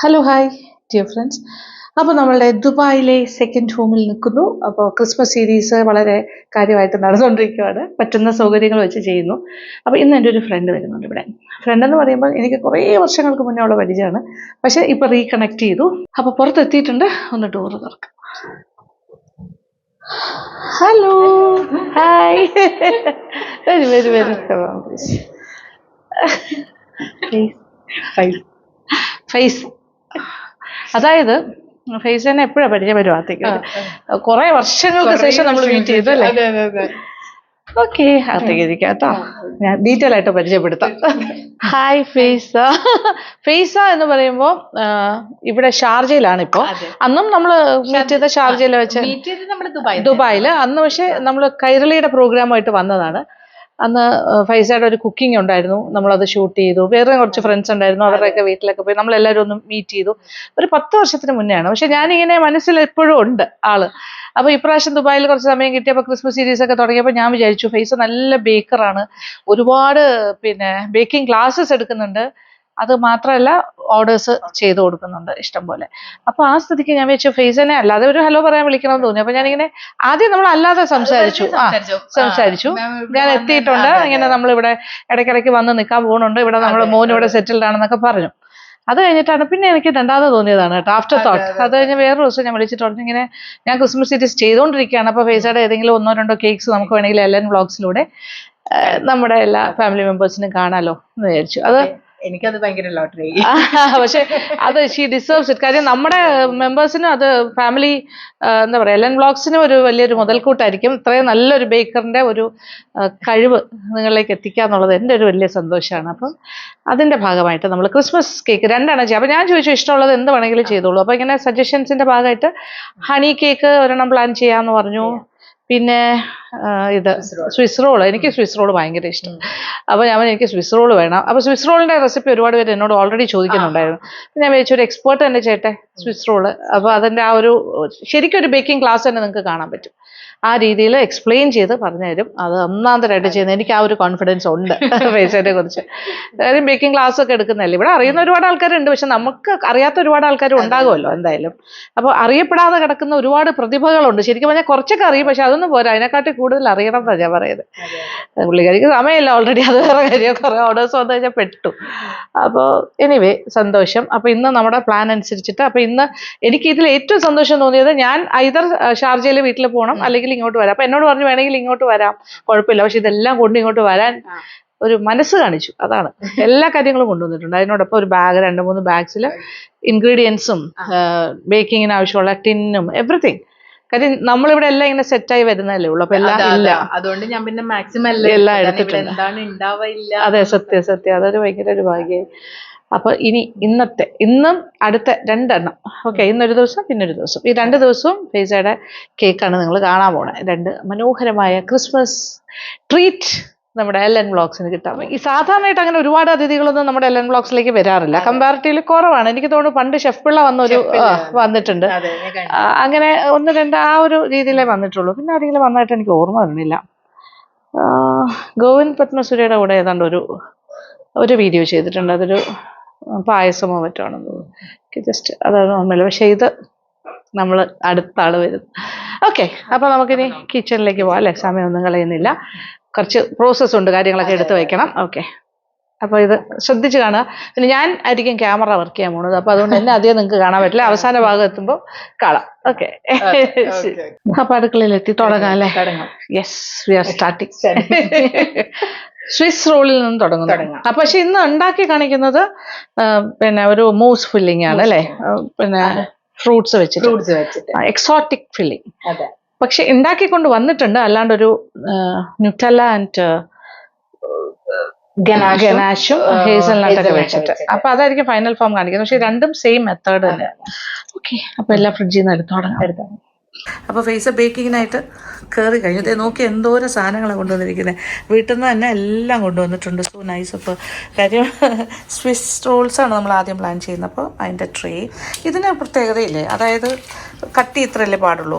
Hello hi dear friends. അപ്പോൾ നമ്മളുടെ ദുബായിലെ സെക്കൻഡ് ഹോമിൽ നിൽക്കുന്നു. അപ്പോൾ ക്രിസ്മസ് സീരീസ് വളരെ കാര്യമായിട്ട് നടന്നുകൊണ്ടിരിക്കുകയാണ്. പറ്റുന്ന സൗകര്യങ്ങൾ വെച്ച് ചെയ്യുന്നു. അപ്പോൾ ഇന്ന് എൻ്റെ ഒരു ഫ്രണ്ട് വരുന്നുണ്ട് ഇവിടെ. ഫ്രണ്ട് എന്ന് പറയുമ്പോൾ എനിക്ക് കുറേ വർഷങ്ങൾക്ക് മുന്നേ ഉള്ള പരിചയമാണ്, പക്ഷേ ഇപ്പോൾ റീകണക്ട് ചെയ്തു. അപ്പോൾ പുറത്തെത്തിയിട്ടുണ്ട്. ഒന്ന് ഡോറ് തുറക്കാം. ഹലോ ഹായ്, വരൂ വരൂ വരൂ. ഫേസ്, അതായത് ഫേസിനെ എപ്പോഴാണ് പരിചയം വരുവാത്തേക്ക് കുറെ വർഷങ്ങൾക്ക് ശേഷം നമ്മൾ മീറ്റ് ചെയ്തു അല്ലേ? ഓക്കെ, അകത്തേക്ക് ഇരിക്കാം കേട്ടോ, ഞാൻ ഡീറ്റെയിൽ ആയിട്ട് പരിചയപ്പെടുത്താം. ഹായ് ഫേസ. ഫേസ എന്ന് പറയുമ്പോൾ ഇവിടെ ഷാർജയിലാണ് ഇപ്പോ. അന്നും നമ്മൾ മീറ്റ് ചെയ്ത ഷാർജയിൽ വെച്ച് ദുബായിൽ. അന്ന് പക്ഷെ നമ്മൾ കൈരളിയുടെ പ്രോഗ്രാമായിട്ട് വന്നതാണ്. അന്ന് ഫൈസയുടെ ഒരു കുക്കിംഗ് ഉണ്ടായിരുന്നു, നമ്മളത് ഷൂട്ട് ചെയ്തു. വേറെ കുറച്ച് ഫ്രണ്ട്സ് ഉണ്ടായിരുന്നു, അവരുടെയൊക്കെ വീട്ടിലൊക്കെ പോയി നമ്മളെല്ലാവരും ഒന്ന് മീറ്റ് ചെയ്തു. ഒരു 10 വർഷത്തിന് മുന്നെയാണ്. പക്ഷെ ഞാനിങ്ങനെ മനസ്സിൽ എപ്പോഴും ഉണ്ട് ആള്. അപ്പോൾ ഇപ്രാവശ്യം ദുബായിൽ കുറച്ച് സമയം കിട്ടിയപ്പോൾ ക്രിസ്മസ് സീരീസ് ഒക്കെ തുടങ്ങിയപ്പോൾ ഞാൻ വിചാരിച്ചു ഫൈസ നല്ല ബേക്കറാണ്, ഒരുപാട് ബേക്കിംഗ് ക്ലാസ്സസ് എടുക്കുന്നുണ്ട്, അത് മാത്രമല്ല ഓർഡേഴ്സ് ചെയ്ത് കൊടുക്കുന്നുണ്ട് ഇഷ്ടം പോലെ. അപ്പോൾ ആ സ്ഥിതിക്ക് ഞാൻ വെച്ചു ഫേസിനെ അല്ലാതെ ഒരു ഹലോ പറയാൻ വിളിക്കണമെന്ന് തോന്നി. അപ്പോൾ ഞാനിങ്ങനെ ആദ്യം നമ്മൾ അല്ലാതെ സംസാരിച്ചു. ഞാൻ എത്തിയിട്ടുണ്ട്, ഇങ്ങനെ നമ്മളിവിടെ ഇടയ്ക്കിടയ്ക്ക് വന്ന് നിൽക്കാൻ പോകുന്നുണ്ട്, ഇവിടെ നമ്മുടെ മോൻ ഇവിടെ സെറ്റിൽഡ് ആണെന്നൊക്കെ പറഞ്ഞു. അത് കഴിഞ്ഞിട്ടാണ് പിന്നെ എനിക്ക് രണ്ടാമത് തോന്നിയതാണ് കേട്ടോ, ആഫ്റ്റർ തോട്ട്. അത് കഴിഞ്ഞ് വേറൊരു ദിവസം ഞാൻ വിളിച്ചിട്ട് പറഞ്ഞു ഇങ്ങനെ ഞാൻ ക്രിസ്മസ് സീരീസ് ചെയ്തുകൊണ്ടിരിക്കുകയാണ്, അപ്പോൾ ഫേസയുടെ ഏതെങ്കിലും 1-2 കേക്ക്സ് നമുക്ക് വേണമെങ്കിൽ LN വ്ളോഗ്സിലൂടെ നമ്മുടെ എല്ലാ ഫാമിലി മെമ്പേഴ്സിനും കാണാമല്ലോ എന്ന് വിചാരിച്ചു. അത് എനിക്കത് ഭയങ്കര ലോട്ടറി. പക്ഷെ അത് ഷീ ഡിസേർവ്സ് ഇറ്റ്. കാര്യം നമ്മുടെ മെമ്പേഴ്സിനും അത് ഫാമിലി എന്താ പറയുക, LN വ്ളോഗ്സിനും ഒരു വലിയൊരു മുതൽക്കൂട്ടായിരിക്കും. ഇത്രയും നല്ലൊരു ബേക്കറിന്റെ ഒരു കഴിവ് നിങ്ങളിലേക്ക് എത്തിക്കുക എന്നുള്ളത് എൻ്റെ ഒരു വലിയ സന്തോഷമാണ്. അപ്പം അതിന്റെ ഭാഗമായിട്ട് നമ്മൾ ക്രിസ്മസ് കേക്ക് 2 ചെയ്യാം. അപ്പം ഞാൻ ചോദിച്ചു ഇഷ്ടമുള്ളത് എന്ത് വേണമെങ്കിലും ചെയ്തോളൂ. അപ്പം ഇങ്ങനെ സജഷൻസിന്റെ ഭാഗമായിട്ട് ഹണി കേക്ക് ഒരെണ്ണം പ്ലാൻ ചെയ്യാമെന്ന് പറഞ്ഞു. പിന്നെ ഇത് സ്വിസ് റോൾ, എനിക്ക് സ്വിസ് റോൾ ഭയങ്കര ഇഷ്ടം. അപ്പോൾ എനിക്ക് സ്വിസ് റോൾ വേണം. അപ്പോൾ സ്വിസ് റോളിന്റെ റെസിപ്പി ഒരുപാട് പേര് എന്നോട് ഓൾറെഡി ചോദിക്കുന്നുണ്ടായിരുന്നു. ഞാൻ വിചാരിച്ചു ഒരു എക്സ്പേർട്ട് തന്നെ ചെയ്യട്ടെ സ്വിസ് റോള്. അപ്പോൾ അതിൻ്റെ ആ ഒരു ശരിക്കും ഒരു ബേക്കിംഗ് ക്ലാസ് തന്നെ നിങ്ങൾക്ക് കാണാൻ പറ്റും. ആ രീതിയിൽ എക്സ്പ്ലെയിൻ ചെയ്ത് പറഞ്ഞു തരും. അത് ഒന്നാന്തരമായിട്ട് ചെയ്യുന്നത്. എനിക്ക് ആ ഒരു കോൺഫിഡൻസ് ഉണ്ട് ഫേസിനെ കുറിച്ച്. കാര്യം ബേക്കിംഗ് ക്ലാസ് ഒക്കെ എടുക്കുന്നതല്ലേ. ഇവിടെ അറിയുന്ന ഒരുപാട് ആൾക്കാരുണ്ട്, പക്ഷെ നമുക്ക് അറിയാത്ത ഒരുപാട് ആൾക്കാർ ഉണ്ടാകുമല്ലോ എന്തായാലും. അപ്പോൾ അറിയപ്പെടാതെ കിടക്കുന്ന ഒരുപാട് പ്രതിഭകളുണ്ട്. ശരിക്കും പറഞ്ഞാൽ കുറച്ചൊക്കെ അറിയും, പക്ഷെ അതൊന്നും പോരാ, അതിനെക്കാട്ടി കൂടുതൽ അറിയണം എന്നാണ് ഞാൻ പറയുന്നത്. പുള്ളിക്കാരിക്ക് സമയമില്ല ഓൾറെഡി, അത് വേറെ കാര്യം. കുറേ ഓർഡേഴ്സ് വന്നു കഴിഞ്ഞാൽ പെട്ടു. അപ്പോൾ എനിവേ സന്തോഷം. അപ്പോൾ ഇന്ന് നമ്മുടെ പ്ലാൻ അനുസരിച്ചിട്ട്, അപ്പോൾ ഇന്ന് എനിക്ക് ഇതിൽ ഏറ്റവും സന്തോഷം തോന്നിയത് ഞാൻ ഐദർ ഷാർജയിൽ വീട്ടിൽ പോകണം അല്ലെങ്കിൽ ഇങ്ങോട്ട് വരാം. അപ്പൊ എന്നോട് പറഞ്ഞു വേണമെങ്കിൽ ഇങ്ങോട്ട് വരാം, കുഴപ്പമില്ല, പക്ഷെ ഇതെല്ലാം കൊണ്ട് ഇങ്ങോട്ട് വരാൻ ഒരു മനസ്സ് കാണിച്ചു. അതാണ്, എല്ലാ കാര്യങ്ങളും കൊണ്ടുവന്നിട്ടുണ്ട്. അതിനോടൊപ്പം ഒരു ബാഗ്, 2-3 ബാഗ്സിൽ ഇൻഗ്രീഡിയൻസും ബേക്കിങ്ങിന് ആവശ്യമുള്ള ടിന്നും എവറിത്തിങ്. കാര്യം നമ്മളിവിടെ എല്ലാം ഇങ്ങനെ സെറ്റായി വരുന്നതല്ലേ ഉള്ളൂ. അപ്പൊ എല്ലാം ഇല്ല, അതുകൊണ്ട് ഞാൻ പിന്നെ മാക്സിമം എല്ലാം എടുത്തിട്ടുണ്ട്. അതെ, സത്യം, അതൊരു ഭയങ്കര ഒരു ഭാഗ്യം. അപ്പൊ ഇന്നും അടുത്ത 2 ഓക്കെ, ഇന്നൊരു ദിവസം പിന്നൊരു ദിവസം, ഈ 2 ദിവസവും ഫേസയുടെ കേക്കാണ് നിങ്ങൾ കാണാൻ പോണേ. 2 മനോഹരമായ ക്രിസ്മസ് ട്രീറ്റ് നമ്മുടെ LN വ്ളോഗ്സിന് കിട്ടാം. ഈ സാധാരണയായിട്ട് അങ്ങനെ ഒരുപാട് അതിഥികളൊന്നും നമ്മുടെ LN വ്ളോഗ്സിലേക്ക് വരാറില്ല, കമ്പാരിറ്റീവ്ലി കുറവാണ്. എനിക്ക് തോന്നുന്നു പണ്ട് ഷെഫ് പിള്ള വന്നിട്ടുണ്ട്, അങ്ങനെ 1-2 ആ ഒരു രീതിയിലേ വന്നിട്ടുള്ളൂ. പിന്നെ ആരെങ്കിലും വന്നായിട്ട് എനിക്ക് ഓർമ്മ വരുന്നില്ല. ഗോവിന്ദ് പത്മസുരയുടെ കൂടെ ഏതാണ്ട് ഒരു വീഡിയോ ചെയ്തിട്ടുണ്ട്, അതൊരു പായസമോ മറ്റാണെന്ന് തോന്നുന്നു. ജസ്റ്റ് അതാണ് ഓർമ്മയില്ല. പക്ഷെ ഇത് നമ്മൾ അടുത്ത ആള് വരും. ഓക്കെ, അപ്പൊ നമുക്കിനി കിച്ചണിലേക്ക് പോവാം അല്ലെ, സമയമൊന്നും കളയുന്നില്ല. കുറച്ച് പ്രോസസ്സ് ഉണ്ട്, കാര്യങ്ങളൊക്കെ എടുത്ത് വെക്കണം. ഓക്കെ, അപ്പൊ ഇത് ശ്രദ്ധിച്ച് കാണുക. പിന്നെ ഞാൻ ആയിരിക്കും ക്യാമറ വർക്ക് ചെയ്യാൻ പോണത്, അപ്പൊ അതുകൊണ്ട് തന്നെ അധികം നിങ്ങൾക്ക് കാണാൻ പറ്റില്ല. അവസാന ഭാഗം എത്തുമ്പോൾ കാണാം. ഓക്കെ, അപ്പൊ അടുക്കളയിലെത്തി തുടങ്ങാം അല്ലേ? Yes, we are starting. Swiss റോളിൽ നിന്ന് തുടങ്ങുന്നു. അപ്പൊ പക്ഷെ ഇന്ന് ഉണ്ടാക്കി കാണിക്കുന്നത് ഒരു മൂസ് ഫില്ലിംഗ് ആണ് അല്ലെ, ഫ്രൂട്ട്സ് വെച്ചിട്ട് എക്സോട്ടിക് ഫില്ലിംഗ്. പക്ഷെ ഉണ്ടാക്കിക്കൊണ്ട് വന്നിട്ടുണ്ട്, അല്ലാണ്ടൊരു ന്യൂട്ടല്ല ആൻഡ് ഗനാഷും ഹേസൽനട്ടൊക്കെ വെച്ചിട്ട്. അപ്പൊ അതായിരിക്കും ഫൈനൽ ഫോം കാണിക്കുന്നത്. പക്ഷെ രണ്ടും സെയിം മെത്തേഡ് തന്നെയാണ്. ഓക്കെ, അപ്പൊ എല്ലാം ഫ്രിഡ്ജിൽ നിന്ന് എടുത്തു തുടങ്ങാം. അപ്പോൾ ഫേസ് ബേക്കിങ്ങിനായിട്ട് കയറി കഴിഞ്ഞു. അതേ നോക്കി എന്തോരം സാധനങ്ങളാണ് കൊണ്ടുവന്നിരിക്കുന്നത്. വീട്ടിൽ നിന്ന് തന്നെ എല്ലാം കൊണ്ടുവന്നിട്ടുണ്ട്. So nice. അപ്പോൾ കാര്യം സ്വിസ് റോൾസാണ് നമ്മൾ ആദ്യം പ്ലാൻ ചെയ്യുന്നത്. അപ്പോൾ അതിൻ്റെ ട്രേ ഇതിന് പ്രത്യേകതയില്ലേ, അതായത് കട്ടി ഇത്രയല്ലേ പാടുള്ളൂ.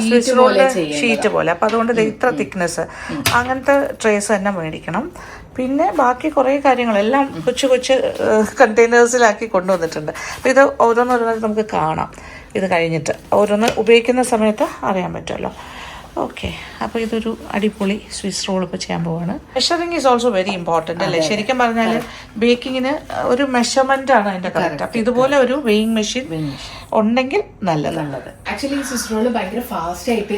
സ്വിസ് റോളിൻ്റെ ഷീറ്റ് പോലെ. അപ്പോൾ അതുകൊണ്ട് ഇത്ര തിക്നെസ് അങ്ങനത്തെ ട്രേസ് തന്നെ മേടിക്കണം. പിന്നെ ബാക്കി കുറേ കാര്യങ്ങളെല്ലാം കൊച്ചു കൊച്ചു കണ്ടെയ്നേഴ്സിലാക്കി കൊണ്ടുവന്നിട്ടുണ്ട്. അപ്പോൾ ഇത് ഓരോന്നോരോന്നായിട്ട് നമുക്ക് കാണാം. ഇത് കഴിഞ്ഞിട്ട് ഓരോന്ന് ഉപയോഗിക്കുന്ന സമയത്ത് അറിയാൻ പറ്റുമല്ലോ. ഓക്കെ, അപ്പോൾ ഇതൊരു അടിപൊളി സ്വിസ് റോൾ ഇപ്പോൾ ചെയ്യാൻ പോവാണ്. Measuring is also very important അല്ലേ? ശരിക്കും പറഞ്ഞാൽ ബേക്കിങ്ങിന് ഒരു മെഷർമെൻ്റ് ആണ് അതിൻ്റെ കറക്റ്റ്. അപ്പോൾ ഇതുപോലെ ഒരു വെയിങ് മെഷീൻ ഉണ്ടെങ്കിൽ നല്ലത്. ആക്ച്വലി ഈ സ്വിസ് റോള് ഭയങ്കര ഫാസ്റ്റ് ആയിട്ട്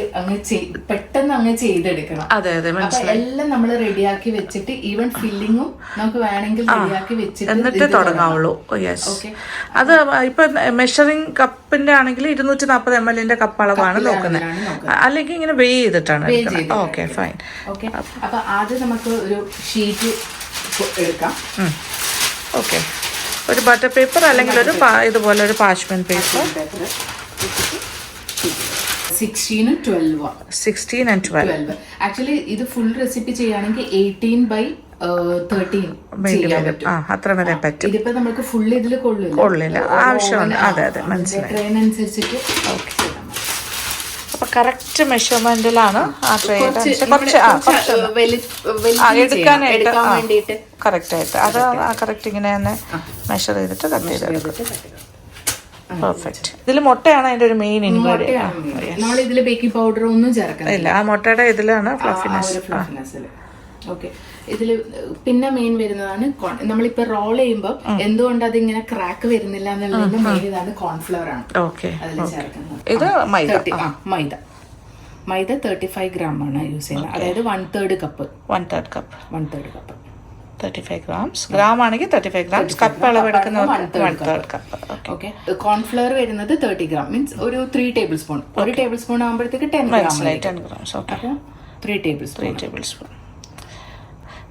പെട്ടെന്ന് അങ്ങ് ചെയ്തെടുക്കണം. അതെ അതെ, എല്ലാം നമ്മൾ റെഡിയാക്കി വെച്ചിട്ട് ഈവൻ ഫില്ലിങ്ങും നമുക്ക് വേണമെങ്കിൽ റെഡിയാക്കി വെച്ചിട്ട് എന്നിട്ട് തുടങ്ങാവുള്ളൂ. യെസ്, അത് ഇപ്പൊ മെഷറിംഗ് കപ്പിന്റെ ആണെങ്കിൽ 240 ml കപ്പ് അളവാണ് നോക്കുന്നത്. അല്ലെങ്കിൽ ഇങ്ങനെ വെയ് ചെയ്തിട്ടാണ്. Okay fine. ഓക്കെ, അപ്പൊ ആദ്യം നമുക്ക് ഒരു ഷീറ്റ് എടുക്കാം. ഓക്കെ, ഒരു ബട്ടർ പേപ്പർ അല്ലെങ്കിൽ ഒരു ഇതുപോലെ ഒരു പാച്ച്മെന്റ് പേപ്പർ. 16 and 12. ആക്ച്വലി ഇത് ഫുൾ റെസിപ്പി ചെയ്യുകയാണെങ്കിൽ 18/13 അത്ര വരെ പറ്റും. ഇതിപ്പോ നമുക്ക് ഫുൾ ഇതിൽ കൊള്ളില്ല, ആവശ്യമുണ്ട്. അതെ അതെ, മനസ്സിലായി. ട്രെയിനനുസരിച്ചിട്ട്. ഓക്കെ, അപ്പൊ കറക്റ്റ് മെഷർമെന്റിലാണ് ആ ട്രേയുടെ എടുക്കാനായിട്ട് കറക്റ്റ് ആയിട്ട് അത് കറക്റ്റ് ഇങ്ങനെ തന്നെ മെഷർ ചെയ്തിട്ട് കട്ട് ചെയ്തെടുക്കും. പെർഫെക്റ്റ്. ഇതിൽ മുട്ടയാണ് അതിന്റെ ഒരു മെയിൻ ഇൻഗ്രീഡിയന്റ്. നമ്മൾ ഇതിൽ ബേക്കിംഗ് പൗഡർ ഒന്നും ചേർക്കുന്നില്ല. ആ മുട്ടയുടെ ഇതിലാണ് ഫ്ലഫിനെസ്. ഓക്കെ, ഇതില് പിന്നെ മെയിൻ വരുന്നതാണ് നമ്മളിപ്പോ റോൾ ചെയ്യുമ്പോൾ എന്തുകൊണ്ട് അതിങ്ങനെ ക്രാക്ക് വരുന്നില്ല എന്നുള്ളതിന്റെ മെയിൻ ഇതാണ് കോൺഫ്ലവർ ആണ്. ഓക്കെ, അതിൽ ചേർക്കുന്നത്. ഇത് മൈദ 35 gram ആണ് യൂസ് ചെയ്യുന്നത്. അതായത് 1/3 കപ്പ്. 1/3 cup 35 grams. ഗ്രാം ആണെങ്കിൽ 35 grams. കപ്പ് അളവെടുക്കുന്ന 1/3 കപ്പ്. ഓക്കെ, കോൺഫ്ലവർ വരുന്നത് 30 gram മീൻസ് ഒരു 3 ടേബിൾ സ്പൂൺ. ഒരു ടേബിൾ സ്പൂൺ ആകുമ്പോഴത്തേക്ക് 10 grams. Okay, 3 table spoon.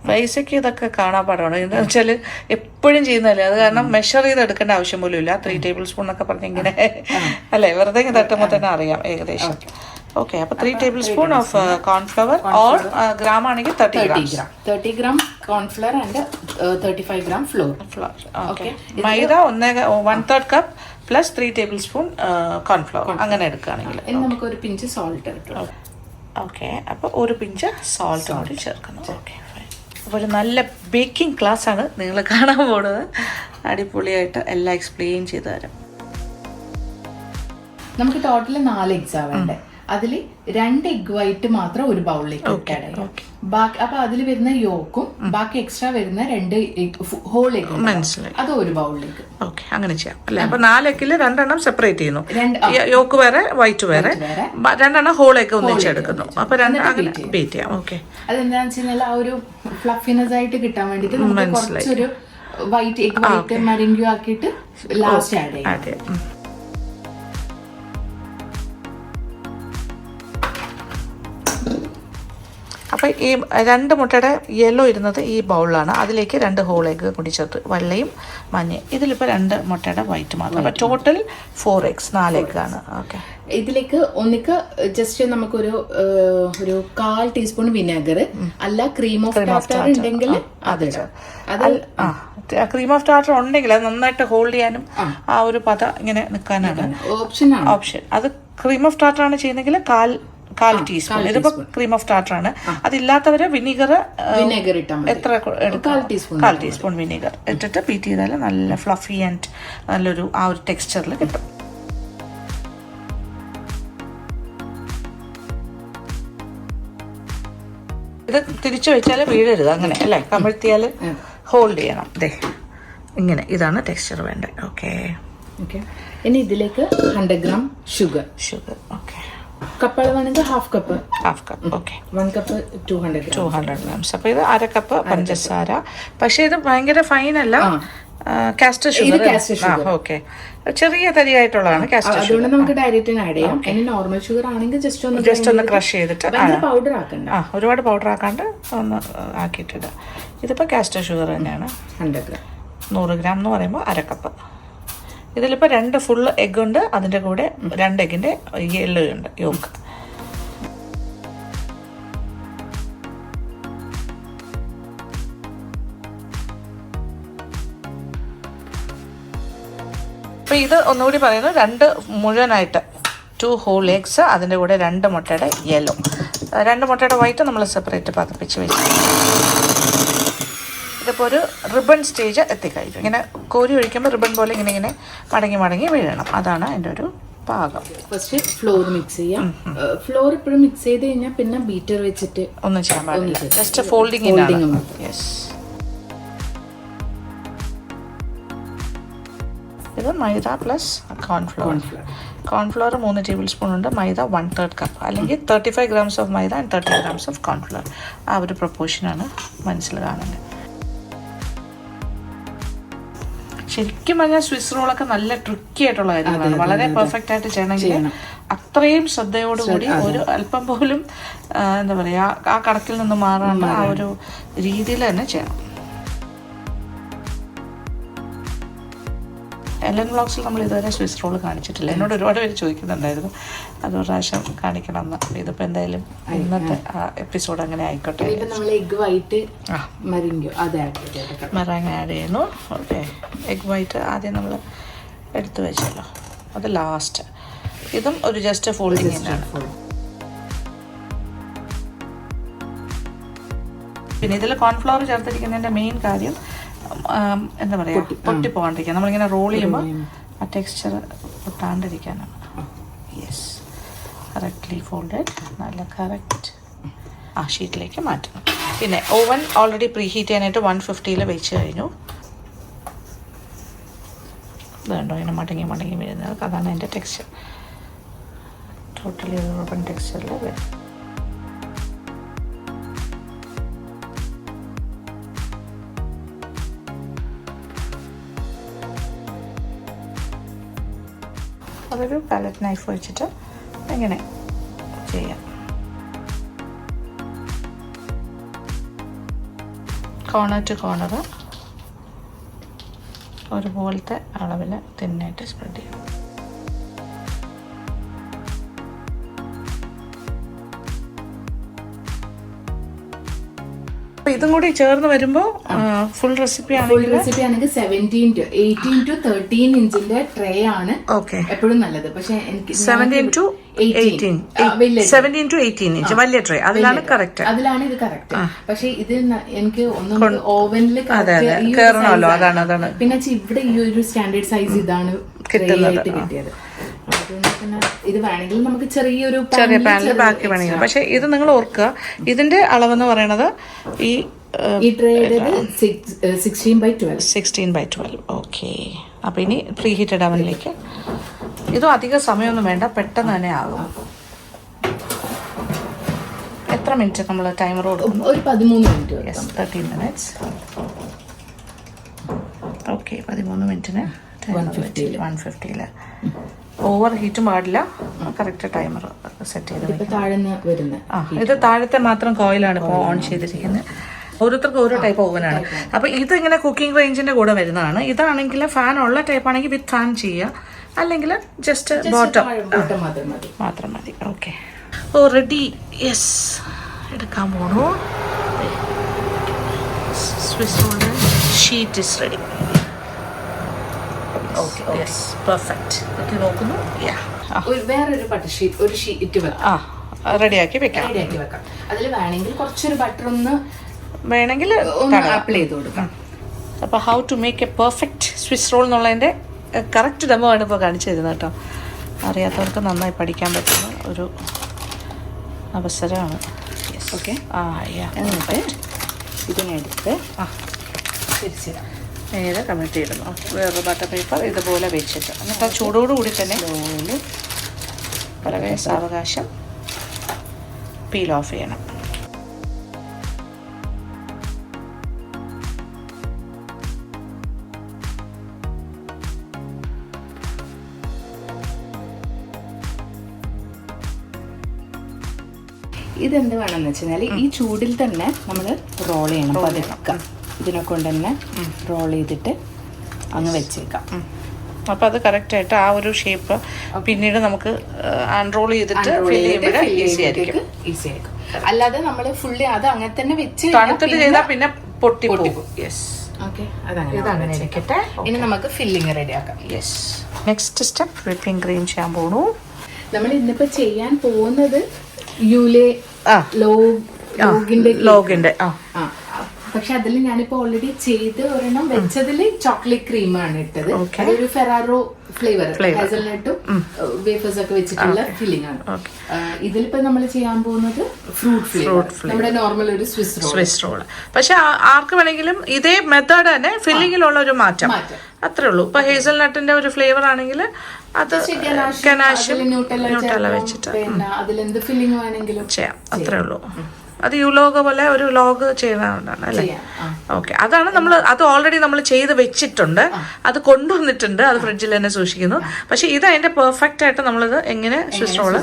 പൈസക്ക് ഇതൊക്കെ കാണാൻ പാടാണ്. എന്താ വെച്ചാൽ എപ്പോഴും ചെയ്യുന്നതല്ലേ, അത് കാരണം മെഷർ ചെയ്ത് എടുക്കേണ്ട ആവശ്യം പോലും ഇല്ല. 3 ടേബിൾ സ്പൂൺ എന്നൊക്കെ പറഞ്ഞ് ഇങ്ങനെ അല്ലേ, വെറുതെ തട്ടുമ്പോൾ തന്നെ അറിയാം ഏകദേശം. ഓക്കെ, അപ്പൊ 3 table spoon of cornflour or gram ആണെങ്കിൽ 30 gram cornflour and 35 gram floor. Okay, maida 1/3 cup plus 3 table spoon cornflour അങ്ങനെ എടുക്കുകയാണെങ്കിൽ നമുക്ക് ഒരു പിഞ്ച് സോൾട്ട് കിട്ടും. ഓക്കെ, അപ്പോൾ ഒരു പിഞ്ച് സോൾട്ട് കൂടി ചേർക്കുന്നു. ഓക്കെ, അപ്പോൾ ഒരു നല്ല ബേക്കിംഗ് ക്ലാസ് ആണ് നിങ്ങൾ കാണാൻ പോകുന്നത്. അടിപൊളിയായിട്ട് എല്ലാം എക്സ്പ്ലെയിൻ ചെയ്തു തരാം. നമുക്ക് ടോട്ടൽ 4 eggs ആവേണ്ടേ. അതിൽ 2 egg white മാത്രം ഒരു ബൗളിലേക്ക് ബാക്കി. അപ്പൊ അതിൽ വരുന്ന യോക്കും ബാക്കി എക്സ്ട്രാ വരുന്ന 2 ഹോൾ എഗ് മനസ്സിലായി, അത് ഒരു ബൗളിലേക്ക്. ഓക്കെ, അങ്ങനെ ചെയ്യാം അല്ലെ. അപ്പൊ 4 എഗ്ഗിൽ 2 എണ്ണം സെപ്പറേറ്റ് ചെയ്യുന്നു. യോക്ക് വേറെ വൈറ്റ് വേറെ, 2 എണ്ണം ഹോൾ എഗ് ഒന്നിച്ചെടുക്കുന്നു. അപ്പൊ 2 അങ്ങനെ ബീറ്റ് ചെയ്യാം. ഓക്കെ, അതെന്താണെന്ന് വെച്ച് കഴിഞ്ഞാൽ ആ ഒരു ഫ്ലഫിനെസ് ആയിട്ട് കിട്ടാൻ വേണ്ടിട്ട് നമുക്ക് കുറച്ചൊരു വൈറ്റ് എഗ് വൈറ്റ് മരിങ്കു ആക്കിയിട്ട് ലാസ്റ്റ് ആഡ് ചെയ്യാം. അപ്പോൾ ഈ 2 മുട്ടയുടെ യെല്ലോ ഇരുന്നത് ഈ ബൗളിലാണ്. അതിലേക്ക് 2 ഹോൾ എഗ് കൂടി ചേർത്ത്, വെള്ളയും മഞ്ഞയും. ഇതിലിപ്പോൾ 2 മുട്ടയുടെ വൈറ്റ് മാത്രം. അപ്പോൾ ടോട്ടൽ 4 eggs, 4 egg ആണ്. ഓക്കെ, ഇതിലേക്ക് ഒന്നിക്ക് ജസ്റ്റ് നമുക്കൊരു 1/4 ടീസ്പൂൺ വിനെഗർ അല്ല ക്രീം ഓഫ് ടാർട്ടർ ഉണ്ടെങ്കിൽ ക്രീം ഓഫ് ടാർട്ടർ ഉണ്ടെങ്കിൽ അത് നന്നായിട്ട് ഹോൾഡ് ചെയ്യാനും ആ ഒരു പത ഇങ്ങനെ നിൽക്കാനാണ് ഓപ്ഷൻ. അത് ക്രീം ഓഫ് ടാർട്ടർ ആണ് ചെയ്യുന്നെങ്കിൽ 1/4 ടീസ്പൂൺ. ഇതിപ്പോ ക്രീം ഓഫ് ടാർട്ടർ ആണ്. അതില്ലാത്തവര് വിനീഗർ എത്ര എടുക്കും? 1/4 ടീസ്പൂൺ വിനീഗർ ഇട്ടിട്ട് ബീറ്റ് ചെയ്താൽ നല്ല ഫ്ലഫി ആൻഡ് നല്ലൊരു ആ ഒരു ടെക്സ്ചറിൽ കിട്ടും. ഇത് തിരിച്ചു വെച്ചാൽ വീഴരുത്, അങ്ങനെ അല്ലേ, കമഴ്ത്തിയാൽ ഹോൾഡ് ചെയ്യണം. അതെ, ഇങ്ങനെ ഇതാണ് ടെക്സ്ചർ വേണ്ടത്. ഓക്കെ, ഇനി ഇതിലേക്ക് 100 gram ഷുഗർ. ഓക്കെ, കപ്പ് അളവാണെങ്കിൽ half cup. Okay, 1 cup 200 grams. അപ്പോൾ ഇത് 1/2 കപ്പ് പഞ്ചസാര. പക്ഷെ ഇത് ഭയങ്കര ഫൈൻ അല്ല, കാസ്റ്റർ ഷുഗർ. ഓക്കെ, ചെറിയ തരിയായിട്ടുള്ളതാണ് കാസ്റ്റർ ഷുഗർ. അതുകൊണ്ട് നമുക്ക് ഡയറക്റ്റ് ആഡ് ചെയ്യാം. ഇനി നോർമൽ ഷുഗർ ആണെങ്കിൽ ജസ്റ്റ് ഒന്ന് ക്രഷ് ചെയ്തിട്ട് പൗഡർ ആക്കണ്ട, ഒരുപാട് പൗഡർ ആക്കാണ്ട് ഒന്ന് ആക്കിയിട്ടിടുക. ഇതിപ്പോൾ കാസ്റ്റർ ഷുഗർ തന്നെയാണ്. 100 gram 100 gram എന്ന് പറയുമ്പോൾ 1/2 കപ്പ്. ഇതിലിപ്പോൾ 2 ഫുൾ എഗ് ഉണ്ട്, അതിൻ്റെ കൂടെ 2 എഗ്ഗിൻ്റെ യെല്ലോ ഉണ്ട്, യോക്ക്. അപ്പോൾ ഇത് ഒന്നുകൂടി പറയുന്നു, 2 മുഴുവനായിട്ട് 2 ഹോൾ എഗ്സ്, അതിൻ്റെ കൂടെ 2 മുട്ടയുടെ യെല്ലോ, 2 മുട്ടയുടെ വൈറ്റ് നമ്മൾ സെപ്പറേറ്റ് പതപ്പിച്ച് വെച്ചു. ഇതിപ്പോൾ ഒരു റിബൺ സ്റ്റേജ് എത്തിക്കഴിഞ്ഞു. ഇങ്ങനെ കോരി ഒഴിക്കുമ്പോൾ റിബൺ പോലെ ഇങ്ങനെ മടങ്ങി വീഴണം. അതാണ് അതിൻ്റെ ഒരു പാകം. ഫസ്റ്റ് ഫ്ലോർ മിക്സ് ചെയ്യാം. ഫ്ലോർ ഇപ്പോഴും മിക്സ് ചെയ്ത് കഴിഞ്ഞാൽ പിന്നെ ബീറ്റർ വെച്ചിട്ട് ഒന്നും ചെയ്യാൻ പാടില്ല, ജസ്റ്റ് ഫോൾഡിങ്. യെസ്. ഇത് മൈദ പ്ലസ് കോൺഫ്ലോർ 3 ടേബിൾ സ്പൂൺ ഉണ്ട്, മൈദ 1/3 കപ്പ്, അല്ലെങ്കിൽ 35 grams of maida and 30 grams of cornflour. ആ ഒരു പ്രൊപ്പോർഷനാണ് മനസ്സിൽ കാണുന്നത്. ശരിക്കും പറഞ്ഞാൽ സ്വിസ് റോളൊക്കെ നല്ല ട്രിക്കി ആയിട്ടുള്ള കാര്യങ്ങളാണ്. വളരെ പെർഫെക്റ്റ് ആയിട്ട് ചെയ്യണമെങ്കിൽ അത്രയും ശ്രദ്ധയോടുകൂടി ഒരു അല്പം പോലും എന്താ പറയുക ആ കണക്കിൽ നിന്ന് മാറാണ്ട് ആ ഒരു രീതിയിൽ തന്നെ ചെയ്യണം. എലൻ വ്ളോഗ്സിൽ നമ്മൾ ഇതുവരെ സ്വിസ് റോൾ കാണിച്ചിട്ടില്ല. എന്നോട് ഒരുപാട് പേര് ചോദിക്കുന്നുണ്ടായിരുന്നു അത് ഒരു പ്രാവശ്യം കാണിക്കണം എന്ന്. ഇതിപ്പോൾ എന്തായാലും ഇന്നത്തെ ആ എപ്പിസോഡ് അങ്ങനെ ആയിക്കോട്ടെ. മെറാങ് ആഡ് ചെയ്യുന്നു. ഓക്കെ, എഗ് വൈറ്റ് ആദ്യം നമ്മൾ എടുത്തു വെച്ചല്ലോ, അത് ലാസ്റ്റ്. ഇതും ഒരു ജസ്റ്റ് ഫോൾഡിങ് തന്നെയാണ്. പിന്നെ ഇതിൽ കോൺഫ്ലവർ ചേർത്തിരിക്കുന്നതിൻ്റെ മെയിൻ കാര്യം എന്താ പറയുക, പൊട്ടി പോകാണ്ടിരിക്കാൻ, നമ്മളിങ്ങനെ റോൾ ചെയ്യുമ്പോൾ ആ ടെക്സ്ചർ പൊട്ടാണ്ടിരിക്കാനാണ്. യെസ്, കറക്റ്റ്ലി ഫോൾഡഡ്, നല്ല കറക്റ്റ് ആ ഷീറ്റിലേക്ക് മാറ്റണം. പിന്നെ ഓവൻ ഓൾറെഡി പ്രീ ഹീറ്റ് ചെയ്യാനായിട്ട് 150 വെച്ച് കഴിഞ്ഞു. ഇതുണ്ടോ ഇങ്ങനെ മടങ്ങി വീഴുന്നത്, അതാണ് അതിൻ്റെ ടെക്സ്ചർ. ടോട്ടലി റബ്ബർ ടെക്സ്ചറിൽ വരും. അതൊരു പാലറ്റ് നൈഫ് വെച്ചിട്ട് ഇങ്ങനെ ചെയ്യാം. കോർണർ ടു കോർണർ ഒരുപോലത്തെ അളവിൽ തിന്നായിട്ട് സ്പ്രെഡ് ചെയ്യണം. ഇതും കൂടി ചേർന്ന് വരുമ്പോൾ ഫുൾ റെസിപ്പി ആണെങ്കിൽ 17 to 18 to 13 ഇഞ്ചിന്റെ ട്രേ ആണ് എപ്പോഴും നല്ലത്. പക്ഷെ എനിക്ക് 17 to 18 ഇഞ്ച് വലിയ ട്രേ, അതിലാണ് കറക്റ്റ്, അതിലാണ് ഇത് കറക്റ്റ്. പക്ഷെ ഇത് എനിക്ക് ഒന്നും ഓവനിൽ കയറണമല്ലോ, അതാണ്. പിന്നെ ഇവിടെ ഈ ഒരു സ്റ്റാൻഡേർഡ് സൈസ് ഇതാണ് കിട്ടിയത്. ഇത് വേണമെങ്കിൽ നമുക്ക് ചെറിയ പാനിൽ ബാക്കി വേണമെങ്കിൽ. പക്ഷെ ഇത് നിങ്ങൾ ഓർക്കുക, ഇതിന്റെ അളവെന്ന് പറയുന്നത് ഈ ട്രേയുടേത് 16/12. ഓക്കെ, അപ്പൊ ഇനി പ്രീ ഹീറ്റഡ് അവനിലേക്ക്. ഇതും അധികം സമയമൊന്നും വേണ്ട, പെട്ടെന്ന് തന്നെ ആകും. എത്ര മിനിറ്റ് നമ്മൾ ടൈമർ കൊടുക്കും? ഒരു 13 മിനിറ്റ്. 13 minutes. ഓക്കെ, 13 മിനിറ്റിന് 150. ഓവർ ഹീറ്റും പാടില്ല, കറക്റ്റ് ടൈമർ സെറ്റ് ചെയ്ത്. ഇത് താഴത്തെ മാത്രം കോയിലാണ് ഇപ്പോൾ ഓൺ ചെയ്തിരിക്കുന്നത്. ഓരോരുത്തർക്കും ഓരോ ടൈപ്പ് ഓവനാണ്. അപ്പോൾ ഇതിങ്ങനെ കുക്കിംഗ് റേഞ്ചിൻ്റെ കൂടെ വരുന്നതാണ്. ഇതാണെങ്കിൽ ഫാൻ ഉള്ള ടൈപ്പ് ആണെങ്കിൽ വിത്ത് ഫാൻ ചെയ്യുക, അല്ലെങ്കിൽ ജസ്റ്റ് ബോട്ടം മാത്രം മതി. ഓക്കെ, ഓ റെഡി. യെസ്, എടുക്കാൻ പോണു. സ്വിസ് റോളിൻ്റെ ഷീറ്റ് ഇസ് റെഡി. പെർഫെക്റ്റ്. നോക്കുന്നു, വേറൊരു ബട്ടർ ഷീറ്റ്, ഒരു ഷീറ്റ് റെഡിയാക്കി വെക്കാം. അതിൽ വേണമെങ്കിൽ കുറച്ചൊരു ബട്ടർ വേണമെങ്കിൽ അപ്ലൈ ചെയ്ത് കൊടുക്കാം. അപ്പോൾ how to make a perfect Swiss roll എന്നുള്ളതിൻ്റെ കറക്റ്റ് ഡെമോ ആണ് ഇപ്പോൾ കാണിച്ചു തരുന്നത് കേട്ടോ. അറിയാത്തവർക്ക് നന്നായി പഠിക്കാൻ പറ്റുന്ന ഒരു അവസരമാണ്. ഓക്കെ, എന്നിട്ട് ഇതിനെടുത്ത് തിരിച്ചിടാം. നേരെ കമ്മിറ്റ് ഇടുന്നു. വേറൊരു ബട്ടർ പേപ്പർ ഇതുപോലെ വെച്ചിട്ട് എന്നിട്ട് ആ ചൂടോടുകൂടി തന്നെ വളരെ സാവകാശം പീൽ ഓഫ് ചെയ്യണം. ഇതെന്ത് വേണമെന്ന് വെച്ചാൽ ഈ ചൂടിൽ തന്നെ നമ്മൾ റോൾ ചെയ്യണം. പതുക്കെ ഇതിനെ കൊണ്ട് തന്നെ റോൾ ചെയ്തിട്ട് അങ്ങ് വെച്ചേക്കാം. അപ്പോൾ അത് കറക്റ്റായിട്ട് ആ ഒരു ഷേപ്പ് പിന്നീട് നമുക്ക് അൺറോൾ ചെയ്തിട്ട് ഫിൽ ചെയ്യുമ്പോൾ ഈസി ആയിരിക്കും. അല്ലാതെ നമ്മൾ ഫുള്ളി അത് അങ്ങനെ തന്നെ വെച്ച് തണുത്തിട്ട് ചെയ്താൽ പിന്നെ പൊട്ടി പോകും. യെസ്, ഇതങ്ങനെ ഇരിക്കട്ടെ. ഇനി നമുക്ക് ഫില്ലിങ് റെഡിയാക്കാം. Yes. Next step whipping cream ചെയ്യാൻ പോണു. നമ്മൾ ഇന്നിപ്പോ ചെയ്യാൻ പോകുന്നത് യൂലേ ലോഗിന്റെ പക്ഷെ അതിൽ ഞാനിപ്പോ ഓൾറെഡി ചെയ്ത് ഒരെണ്ണം വെച്ചതിൽ ചോക്ലേറ്റ് ക്രീമാണ് ഇട്ടത്. അതൊരു ഫെറാറോ ഫ്ലേവർ ഹേസൽനട്ടും വേഫേഴ്സ് ഒക്കെ വെച്ചിട്ടുള്ള ഫില്ലിംഗ് ആണ്. ഇതിലിപ്പോ നമ്മൾ ചെയ്യാൻ പോകുന്നത് ഫ്രൂട്ട് ഫ്ലേവർ, നമ്മുടെ നോർമൽ ഒരു സ്വിസ് റോൾ. പക്ഷെ ആർക്ക് വേണമെങ്കിലും ഇതേ മെത്തേഡ് തന്നെ ഫില്ലിങ്ങിലുള്ള ഒരു മാറ്റം അത്രേ ഉള്ളൂ. ഇപ്പൊ ഹേസൽനട്ടിന്റെ ഒരു ഫ്ലേവർ ആണെങ്കിൽ അത് ന്യൂട്ടല്ല വെച്ചിട്ട് അതിലെന്ത് ഫില്ലിംഗ് വേണമെങ്കിലും ചെയ്യാം, അത്രേ ഉള്ളൂ. അത് യുലോഗ് പോലെ ഒരു ലോഗ് ചെയ്യുന്നതാണ് അല്ലേ? ഓക്കെ, അതാണ് നമ്മൾ അത് ഓൾറെഡി നമ്മൾ ചെയ്ത് വെച്ചിട്ടുണ്ട്, അത് കൊണ്ടുവന്നിട്ടുണ്ട്, അത് ഫ്രിഡ്ജിൽ തന്നെ സൂക്ഷിക്കുന്നു. പക്ഷെ ഇത് അതിന്റെ പെർഫെക്റ്റ് ആയിട്ട് നമ്മളിത് എങ്ങനെ സ്വിസ് റോള്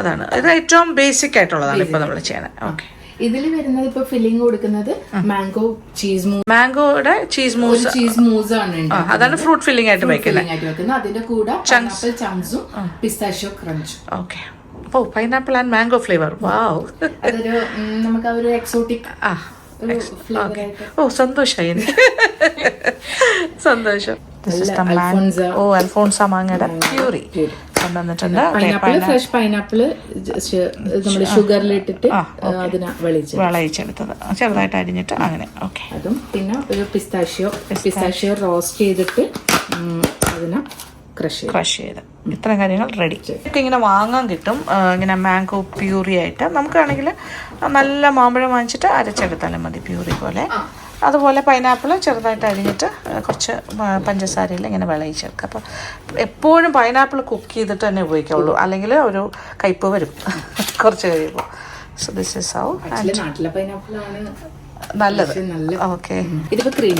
അതാണ് ഇത് ഏറ്റവും ബേസിക് ആയിട്ടുള്ളതാണ് ഇപ്പൊ നമ്മൾ ചെയ്യണത്. ഓക്കെ, ഇതിൽ വരുന്നത് ഇപ്പൊ ഫില്ലിംഗ് കൊടുക്കുന്നത് മാംഗോയുടെ ചീസ് മൂസ് ആണ്. അതാണ് ഫ്രൂട്ട് ഫില്ലിംഗ് ആയിട്ട് വെക്കുന്നത്. അതിന്റെ കൂടെ ചങ്ക്സും പിസ്താഷ്യോ ക്രഞ്ചും. Okay, oh pineapple and mango flavour. Wow, അതൊരു നമുക്ക് ഒരു എക്സോട്ടിക് ഓ സന്തോഷമായി എനിക്ക്. സന്തോഷം. ഓ അൽഫോൺസ മാങ്ങയുടെ പ്യൂരി കൊണ്ടുവന്നിട്ടുണ്ട്. ഫ്രഷ് പൈനാപ്പിൾ നമ്മൾ ഷുഗറിലിട്ടിട്ട് വിളയിച്ചെടുത്തത് ചെറുതായിട്ട് അരിഞ്ഞിട്ട് അങ്ങനെ. ഓക്കെ, അതും പിന്നെ ഒരു പിസ്താഷ്യോ റോസ്റ്റ് ചെയ്തിട്ട് അതിനെ ക്രഷ് ചെയ്ത് ഇത്രയും കാര്യങ്ങൾ റെഡി. ഇങ്ങനെ വാങ്ങാൻ കിട്ടും, ഇങ്ങനെ മാംഗോ പ്യൂറി ആയിട്ട്. നമുക്കാണെങ്കിൽ നല്ല മാമ്പഴം വാങ്ങിച്ചിട്ട് അരച്ചെടുത്താലും മതി പ്യൂറി പോലെ. അതുപോലെ പൈനാപ്പിൾ ചെറുതായിട്ട് അരിഞ്ഞിട്ട് കുറച്ച് പഞ്ചസാരയിൽ ഇങ്ങനെ വിളയിച്ചെടുക്കുക. അപ്പോൾ എപ്പോഴും പൈനാപ്പിൾ കുക്ക് ചെയ്തിട്ട് തന്നെ ഉപയോഗിക്കാവുള്ളൂ, അല്ലെങ്കിൽ ഒരു കയ്പ്പ് വരും കുറച്ച് കഴിയുമ്പോൾ. സോ ദിസ് ഇസ് ഹൗ നല്ലത്. ഓക്കെ,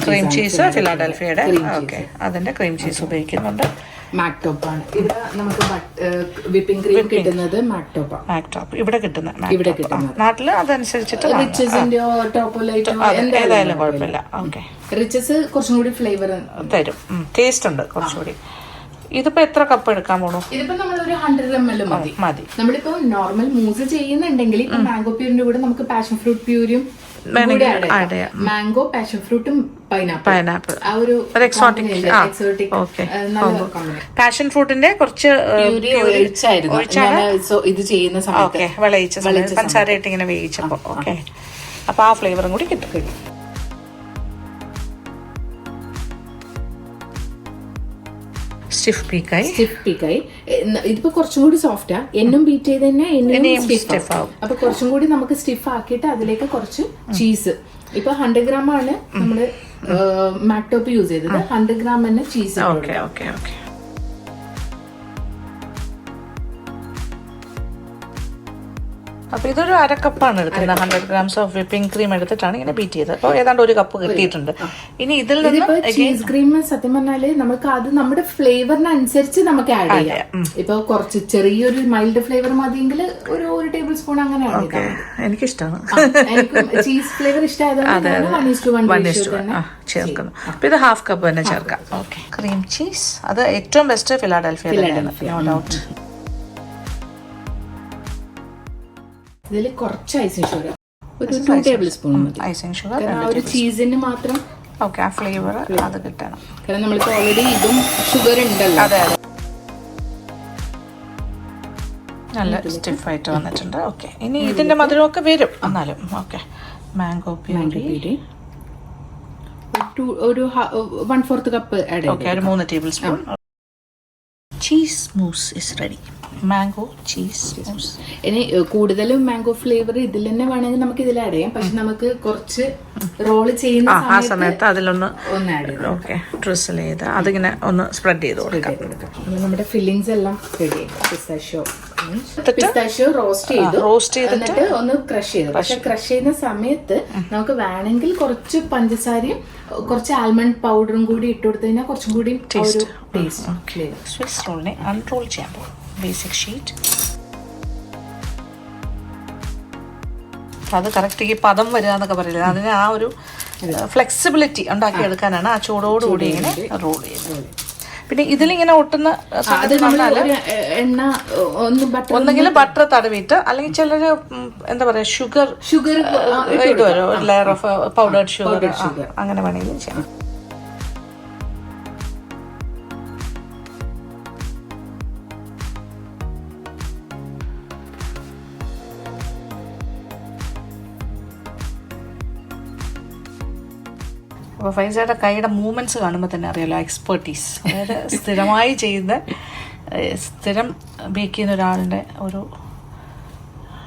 ക്രീം ചീസ് ഫിലാഡൽഫിയയുടെ. ഓക്കെ, അതിന്റെ ക്രീം ചീസ് ഉപയോഗിക്കുന്നുണ്ട്. മാക്ടോപ്പ് ആണ് ഇവിടെ നമുക്ക് വിപ്പിംഗ് ക്രീം കിട്ടുന്നത്. മാക്ടോപ്പ് ഇവിടെ കിട്ടുന്ന നാട്ടില് അതനുസരിച്ചിട്ട് ഏതായാലും കുഴപ്പമില്ല. ഓക്കെ, റിച്ചസ് കുറച്ചും കൂടി ഫ്ലേവർ തരും, ടേസ്റ്റ് ഉണ്ട് കുറച്ചുകൂടി. ഇതിപ്പോ എത്ര കപ്പ് എടുക്കാൻ പോണു? ഇതിപ്പോ നമ്മൾ ഒരു 100 ml മതി. നമ്മളിപ്പോ നോർമൽ മൂസ് ചെയ്യുന്നുണ്ടെങ്കിൽ ഇപ്പൊ മാംഗോ പ്യൂരിന്റെ കൂടെ നമുക്ക് പാഷൻ ഫ്രൂട്ട് പ്യൂരിയും മാംഗോ പാഷൻ ഫ്രൂട്ടും പൈനാപ്പിൾ ആ ഒരു എക്സോട്ടിക് പാഷൻ ഫ്രൂട്ടിന്റെ കുറച്ച് ഇത് ചെയ്യുന്ന സമയത്ത് വിളയിച്ച പഞ്ചസാര ഇട്ട് ഇങ്ങനെ വേവിച്ചപ്പോ. ഓക്കെ, അപ്പൊ ആ ഫ്ലേവറും കൂടി കിട്ടും. സ്റ്റിഫ് പീക്കായി ഇതിപ്പോ കുറച്ചും കൂടി സോഫ്റ്റാ. എന്നും ബീറ്റ് ചെയ്ത് തന്നെ സ്റ്റിഫ് ആവും. അപ്പൊ കുറച്ചും കൂടി നമുക്ക് സ്റ്റിഫ് ആക്കിയിട്ട് അതിലേക്ക് കുറച്ച് ചീസ്. ഇപ്പൊ 100 gram ആണ് നമ്മള് മാക്ടോപ്പ് യൂസ് ചെയ്തത്. 100 gram തന്നെ ചീസ്. അപ്പൊ ഇതൊരു അരക്കപ്പാണ് എടുക്കുന്നത്. 100 grams ഓഫ് വിപ്പിംഗ് ക്രീം എടുത്തിട്ടാണ് ഇങ്ങനെ ബീറ്റ് ചെയ്തത്. അപ്പോൾ ഏതാണ്ട് ഒരു കപ്പ് കിട്ടിയിട്ടുണ്ട്. ഇനി ഇതിൽ നിന്ന് ചീസ് ക്രീം സത്യം പറഞ്ഞാല് നമുക്ക് അത് നമ്മുടെ ഫ്ലേവറിനനുസരിച്ച് നമുക്ക് ആഡ് ചെയ്യാം. ഇപ്പൊ കുറച്ച് ചെറിയൊരു മൈൽഡ് ഫ്ലേവർ മതിയെങ്കിൽ ഒരു ടേബിൾ സ്പൂൺ അങ്ങനെ ആഡ് ചെയ്യാം. എനിക്കിഷ്ടമാണ്, ചീസ് ഫ്ലേവർ ഇഷ്ടമായതുകൊണ്ട് ചേർക്കുന്നു. അപ്പൊ ഇത് 1/2 കപ്പ് തന്നെ ചേർക്കാം. ഓക്കെ, ക്രീം ചീസ് അത് ഏറ്റവും ബെസ്റ്റ് ഫിലാഡൽഫിയ, നോ ഡൗട്ട്. ഇതിൽ കുറച്ച് ഐസിങ് ഷുഗർ, ഒരു 2 ടേബിൾ സ്പൂൺ മതി. ഐസിങ് ഷുഗർ ഒരു ചീസിന് മാത്രം. ഓക്കെ, ആ ഫ്ലേവർ അത് കിട്ടണം. കാരണം നമ്മളിപ്പോ ഓൾറെഡി ഇതും ഷുഗർ ഉണ്ടല്ലോ. അതെ, നല്ല സ്റ്റിഫായിട്ട് വന്നിട്ടുണ്ട്. ഓക്കെ, ഇനി ഇതിന്റെ മധുരമൊക്കെ വരും എന്നാലും. ഓക്കെ, മാംഗോ പ്യൂരി ഒരു 1/4 കപ്പ് ആഡ് ചെയ്യാം. ഓക്കെ, ഒരു 3 tablespoon. Cheese mousse is ready. Mango cheese mousse. ഇനി കൂടുതലും മാംഗോ ഫ്ലേവർ ഇതിൽ തന്നെ വേണമെങ്കിൽ നമുക്ക് ഇതിൽ ആഡ് ചെയ്യാം. പക്ഷെ നമുക്ക് കുറച്ച് റോൾ ചെയ്യുന്ന ആ സമയത്ത് അതിലൊന്ന് ആഡ് ചെയ്ത് ഓക്കെ ഡ്രിസിൽ ചെയ്ത് അതിങ്ങനെ ഒന്ന് സ്പ്രെഡ് ചെയ്ത് കൊടുക്കാം. നമ്മുടെ ഫില്ലിങ്സ് എല്ലാം റെഡി. പിസ്താഷ്യോ റോസ്റ്റ് ചെയ്തിട്ട് ഒന്ന് ക്രഷ് ചെയ്തു. പക്ഷെ ക്രഷ് ചെയ്യുന്ന സമയത്ത് നമുക്ക് വേണമെങ്കിൽ കുറച്ച് പഞ്ചസാരയും കുറച്ച് ആൽമണ്ട് പൗഡറും കൂടി ഇട്ട് കൊടുത്തു കഴിഞ്ഞാൽ കുറച്ചും കൂടി സ്വിസ് റോളിനെ അൺറോൾ ചെയ്യാൻ പോകും. ബേസിക് ഷീറ്റ് അത് കറക്റ്റ് ഈ പദം വരിക എന്നൊക്കെ പറയില്ല, അതിന് ആ ഒരു ഫ്ലെക്സിബിലിറ്റി ഉണ്ടാക്കിയെടുക്കാനാണ് ആ ചൂടോടുകൂടി ഇങ്ങനെ റോൾ ചെയ്യുന്നത്. പിന്നെ ഇതിലിങ്ങനെ ഒട്ടുന്ന അത് നമ്മള് എണ്ണ ഒന്നെങ്കിലും ബട്ടർ തടവിയിട്ട്, അല്ലെങ്കിൽ ചിലര് എന്താ പറയാ ഷുഗർ ഇടുമല്ലോ, ഒരു ലെയർ ഓഫ് പൗഡേർഡ് ഷുഗർ, അങ്ങനെ വേണമെങ്കിലും ചെയ്യാം. അപ്പോൾ ഫൈസയുടെ കൈയുടെ മൂവ്മെൻറ്റ്സ് കാണുമ്പോൾ തന്നെ അറിയാലോ എക്സ്പെർട്ടീസ്. അതായത് സ്ഥിരമായി സ്ഥിരം ബേക്ക് ചെയ്യുന്ന ഒരാളുടെ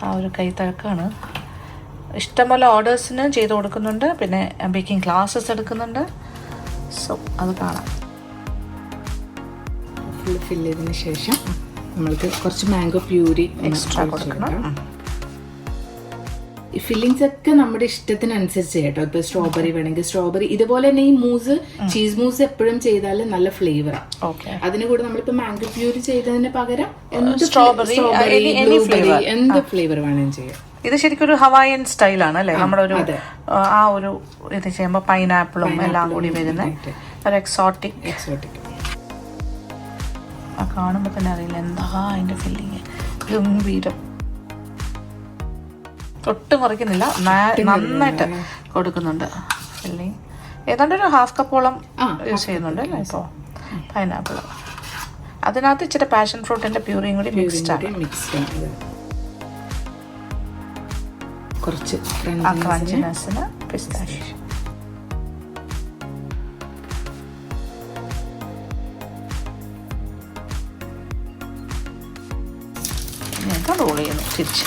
ആ ഒരു കൈത്തഴക്കാണ്. ഇഷ്ടംപോലെ ഓർഡേഴ്സിന് ചെയ്ത് കൊടുക്കുന്നുണ്ട്, പിന്നെ ബേക്കിംഗ് ക്ലാസ്സസ് എടുക്കുന്നുണ്ട്. സോ അത് കാണാം. ഫില്ല് ചെയ്തതിന് ശേഷം നമ്മൾക്ക് കുറച്ച് മാംഗോ പ്യൂരി എക്സ്ട്രാ കൊടുക്കണം. ഈ ഫില്ലിങ്സ് ഒക്കെ നമ്മുടെ ഇഷ്ടത്തിനനുസരിച്ച് കേട്ടോ. ഇപ്പൊ സ്ട്രോബെറി വേണമെങ്കിൽ സ്ട്രോബെറി, ഇതുപോലെ തന്നെ ഈ മൂസ്, ചീസ് മൂസ് എപ്പോഴും ചെയ്താൽ നല്ല ഫ്ലേവറാണ്. അതിന് കൂടെ നമ്മളിപ്പോ മാംഗോ പ്യൂരി ചെയ്തതിന് പകരം സ്ട്രോബെറി, എന്ത് ഫ്ലേവർ വേണമെങ്കിലും ചെയ്യാം. ഇത് ശരിക്കും ഒരു ഹവായൻ സ്റ്റൈലാണ് അല്ലേ? നമ്മുടെ ഒരു ആ ഒരു ഇത് ചെയ്യുമ്പോൾ പൈനാപ്പിളും എല്ലാം കൂടി വരുന്ന ഒരു എക്സോട്ടിക്. കാണുമ്പോൾ തന്നെ അറിയില്ല എന്താ അതിന്റെ ഫില്ലിങ്. ഗംഭീരം, ഒട്ടും കുറയ്ക്കുന്നില്ല, നന്നായിട്ട് കൊടുക്കുന്നുണ്ട് ഫില്ലിങ്. ഏതാണ്ട് ഒരു 1/2 കപ്പോളം യൂസ് ചെയ്യുന്നുണ്ട് അല്ലേ ഇപ്പോൾ പൈനാപ്പിൾ. അതിനകത്ത് ഇച്ചിരി പാഷൻ ഫ്രൂട്ടിന്റെ പ്യൂറിയും കൂടി മിക്സ്ഡ് ആണ്. കുറച്ച് ക്രഞ്ചിനെസ്സിന് പിസ്താഷ്യോ. റോൾ ചെയ്യുന്നു തിരിച്ച്.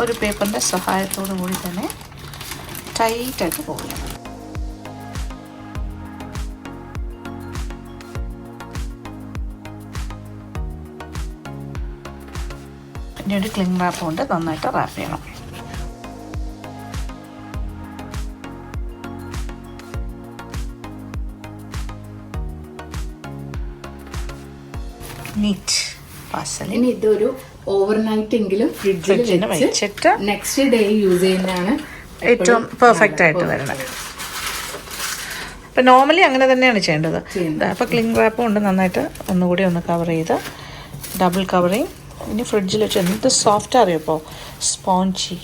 ഒരു പേപ്പറിൻ്റെ സഹായത്തോടു കൂടി തന്നെ ടൈറ്റായിട്ട് റോൾ ചെയ്യണം. ഇനി ഒരു ക്ലിംഗ് റാപ്പ് കൊണ്ട് നന്നായിട്ട് റാപ്പ് ചെയ്യണം. Neat parcel. ഇനി ഇതൊരു ഓവർനൈറ്റ് എങ്കിലും ഫ്രിഡ്ജിൽ വെച്ചിട്ട് നെക്സ്റ്റ് ഡേ യൂസ് ചെയ്യുന്നതാണ് ഏറ്റവും പെർഫെക്റ്റ് ആയിട്ട് വരുന്നത്. അപ്പം നോർമലി അങ്ങനെ തന്നെയാണ് ചെയ്യേണ്ടത്. അപ്പോൾ ക്ലിംഗ് റാപ്പ് കൊണ്ട് നന്നായിട്ട് ഒന്നുകൂടി ഒന്ന് കവർ ചെയ്ത് ഡബിൾ കവറിങ്. ഇനി ഫ്രിഡ്ജിൽ വെച്ച് എന്ത് സോഫ്റ്റ് അറിയപ്പോൾ സ്പോഞ്ചി.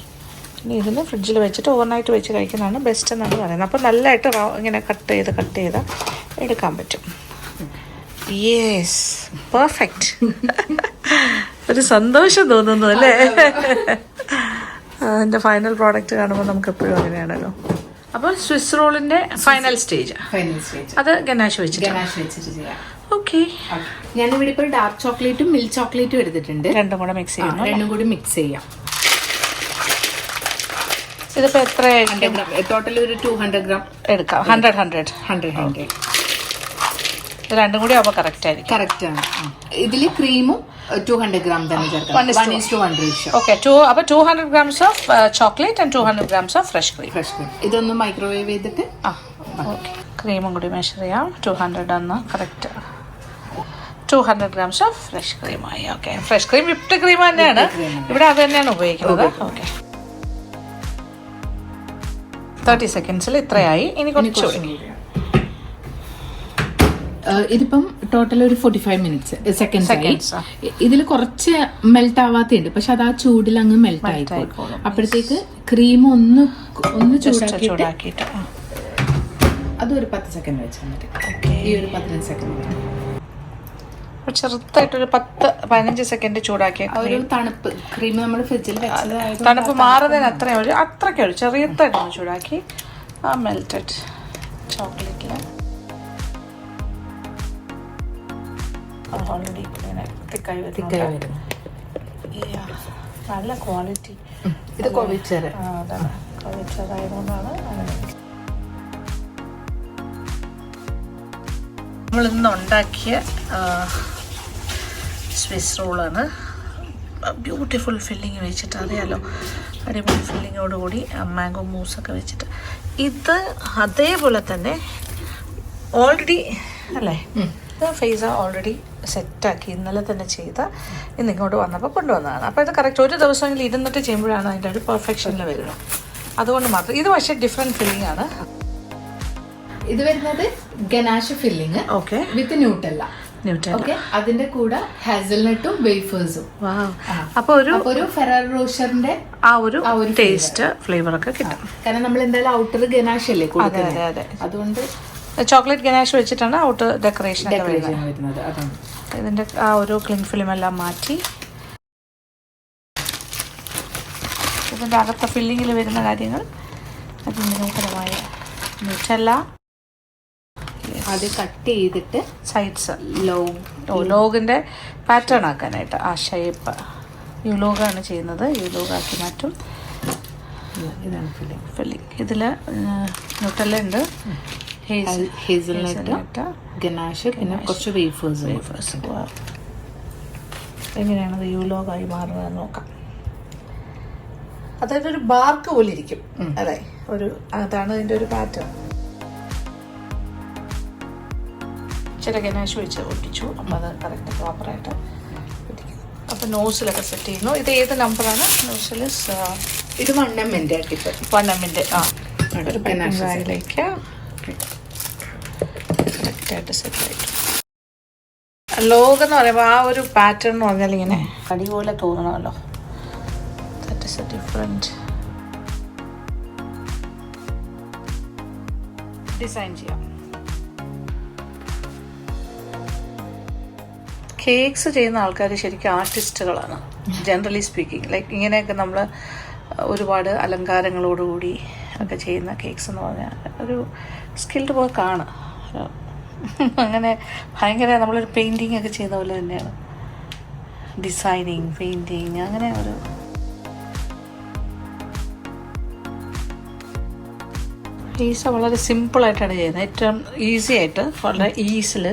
ഇനി ഇതിന് ഫ്രിഡ്ജിൽ വെച്ചിട്ട് ഓവർനൈറ്റ് വെച്ച് കഴിക്കുന്നതാണ് ബെസ്റ്റ് എന്നാണ് പറയുന്നത്. അപ്പോൾ നല്ലതായിട്ട് ഇങ്ങനെ കട്ട് ചെയ്ത് എടുക്കാൻ പറ്റും. Yes, perfect. ഒരു സന്തോഷം തോന്നുന്നു അല്ലേ? എൻ്റെ ഫൈനൽ പ്രോഡക്റ്റ് കാണുമ്പോൾ നമുക്ക് എപ്പോഴും അങ്ങനെയാണല്ലോ. അപ്പോൾ സ്വിസ് റോളിൻ്റെ ഫൈനൽ സ്റ്റേജ് അത് ഗനാഷ് വെച്ചിട്ട് ചെയ്യാം. ഓക്കെ, ഞാനിവിടെ ഇപ്പോൾ ഡാർക്ക് ചോക്ലേറ്റും മിൽക്ക് ചോക്ലേറ്റും എടുത്തിട്ടുണ്ട്. രണ്ടും കൂടെ മിക്സ് ചെയ്യാം. രണ്ടും കൂടി മിക്സ് ചെയ്യാം. ഇതിപ്പോൾ എത്ര ടോട്ടൽ ഒരു 200 gram എടുക്കാം. 100 രണ്ടും കൂടി ആവുമ്പോൾ കറക്റ്റ് ആയിരിക്കും. കറക്റ്റ് ആണ്. ഇതിൽ ക്രീമും 200 gram തന്നെ ചേർക്കാം. 1:1 ratio. ഓക്കെ, അപ്പോൾ 200 grams of chocolate and 200 grams of fresh cream. ഇതൊന്ന് മൈക്രോവേവ് ചെയ്തിട്ട് ഓക്കെ, ക്രീമും കൂടി മെഷർ ചെയ്യാം. 200 ആണ് കറക്റ്റ്. 200 grams ഓഫ് ഫ്രഷ് ക്രീമായി. Okay, fresh cream whipped cream തന്നെയാണ് ഇവിടെ, അത് തന്നെയാണ് ഉപയോഗിക്കുന്നത്. ഓക്കെ, 30 seconds ഇത്രയായി. ഇനി കുറച്ചുകൂടി. ഇതിപ്പം ടോട്ടൽ ഒരു 45 minutes സെക്കൻഡ്സ്. ഇതിൽ കുറച്ച് മെൽറ്റ് ആവാത്തുണ്ട്, പക്ഷെ അത് ആ ചൂടിൽ അങ്ങ് മെൽറ്റ് ആയിക്കോളും. അപ്പോഴത്തേക്ക് ക്രീം ഒന്ന് ചൂടാക്കിയിട്ട് അതൊരു 10 സെക്കൻഡ് വെച്ചാൽ മതി. ഈ ഒരു 15 സെക്കൻഡ് ചെറുതായിട്ടൊരു 10-15 സെക്കൻഡ് ചൂടാക്കിയ ഒരു തണുപ്പ് ക്രീം നമ്മൾ ഫ്രിഡ്ജിൽ വെച്ചത് തണുപ്പ് മാറുന്നതിന് അത്രയ്ക്ക് ചെറിയതായിട്ടൊന്ന് ചൂടാക്കി ആ മെൽറ്റഡ് ചോക്ലേറ്റിൽ ഓൾറെഡി തിക്കായി വരും. നല്ല ക്വാളിറ്റി. ഇത് കോവിച്ചർ ആയതുകൊണ്ടാണ് അങ്ങനെ. നമ്മളിന്ന് ഉണ്ടാക്കിയ സ്വിസ് റോളാണ്. ബ്യൂട്ടിഫുൾ ഫില്ലിങ് വെച്ചിട്ട്, അറിയാലോ, അടിപൊളി ഫില്ലിങ്ങോടുകൂടി മാംഗോ മൂസൊക്കെ വെച്ചിട്ട്. ഇത് അതേപോലെ തന്നെ ഓൾറെഡി അല്ലേ, ഫേസ ഓൾറെഡി സെറ്റാക്കി ഇന്നലെ തന്നെ ചെയ്ത് ഇന്ന് ഇങ്ങോട്ട് വന്നപ്പോൾ കൊണ്ടുവന്നതാണ്. അപ്പോൾ ഇത് കറക്റ്റ് ഒരു ദിവസമെങ്കിലും ഇരുന്നിട്ട് ചെയ്യുമ്പോഴാണ് അതിൻ്റെ ഒരു പെർഫെക്ഷനിൽ വരുന്നത്. അതുകൊണ്ട് മാത്രം ഇത് പക്ഷേ ഡിഫറെൻറ്റ് ഫില്ലിംഗ് ആണ്. ഇത് വരുന്നത് ganache filling okay with Nutella. Okay, അതിന്റെ കൂടെ ഹാസൽനട്ടും വേഫേഴ്സും. അപ്പൊ ഒരു ഫെറാറോ റോഷറിന്റെ ആ ഒരു ടേസ്റ്റ് ഫ്ലേവർ ഒക്കെ കിട്ടും. കാരണം നമ്മൾ എന്തായാലും ഔട്ടർ ഗനാഷ് അല്ലേ കൊടുക്കുന്നത്, അതെ. അതുകൊണ്ട് ചോക്ലേറ്റ് ഗനാഷ് വെച്ചിട്ടാണ് ഔട്ട് ഡെക്കറേഷൻ വരുന്നത്. അതാണ് ഇതിന്റെ ആ ഒരു ക്ലിങ് ഫിലിം എല്ലാം മാറ്റി ഇതിന്റെ അകത്ത ഫില്ലിങ്ങിൽ വരുന്ന കാര്യങ്ങൾ അതിൻ്റെ നൂതനമായ ന്യൂട്ടല്ല. അത് കട്ട് ചെയ്തിട്ട് സൈഡ്സ് ലോഗിൻ്റെ പാറ്റേൺ ആക്കാനായിട്ട് ആ ഷേപ്പ് യുലോഗാണ് ചെയ്യുന്നത്. യുലോഗാക്കി മാറ്റും. ഇതാണ് ഫില്ലിങ്. ഇതിൽ ന്യൂട്ടല്ല ഉണ്ട്, ഹേസൽനട്ട്, ഗനാഷ്, പിന്നെ കുറച്ച് വേഫേഴ്സ്. എങ്ങനെയാണത് യുലോഗായി മാറുന്നത് നോക്കാം. അതായത് ഒരു ബാർക്ക് പോലെ ഇരിക്കും അല്ലേ, അതാണ് അതിൻ്റെ ഒരു പാറ്റേൺ. ചില ഗനാഷ് വെച്ച് ഒട്ടിച്ചു, അപ്പോൾ അത് കറക്റ്റ് പ്രോപ്പറായിട്ട് പിടിക്കുന്നു. അപ്പോൾ നോസിലൊക്കെ സെറ്റ് ചെയ്യുന്നു. ഇത് ഏത് നമ്പറാണ്? നോസിൽ ഇത് 1mm ടിപ്പ്, 1mm. ഒരു പെൻസിലേക്ക് കറക്റ്റായിട്ട് സെറ്റ് ആയിട്ട്. ലോഗ് എന്ന് പറയുമ്പോൾ ആ ഒരു പാറ്റേൺ എന്ന് പറഞ്ഞാൽ ഇങ്ങനെ അടി പോലെ തോന്നണമല്ലോ. That is a different design ചെയ്യാം. കേക്ക്സ് ചെയ്യുന്ന ആൾക്കാർ ശരിക്കും ആർട്ടിസ്റ്റുകളാണ്, ജനറലി സ്പീക്കിംഗ്. ലൈക്ക് ഇങ്ങനെയൊക്കെ നമ്മൾ ഒരുപാട് അലങ്കാരങ്ങളോടുകൂടി ഒക്കെ ചെയ്യുന്ന കേക്ക്സ് എന്ന് പറഞ്ഞാൽ ഒരു സ്കിൽഡ് വർക്കാണ്. അങ്ങനെ ഭയങ്കര നമ്മളൊരു പെയിൻറ്റിങ് ഒക്കെ ചെയ്യുന്ന പോലെ തന്നെയാണ് ഡിസൈനിങ്, പെയിൻറ്റിങ്, അങ്ങനെ ഒരു കേക്ക്സ് വളരെ സിമ്പിളായിട്ടാണ് ചെയ്യുന്നത്. ഏറ്റവും ഈസി ആയിട്ട് വളരെ ഈസിൽ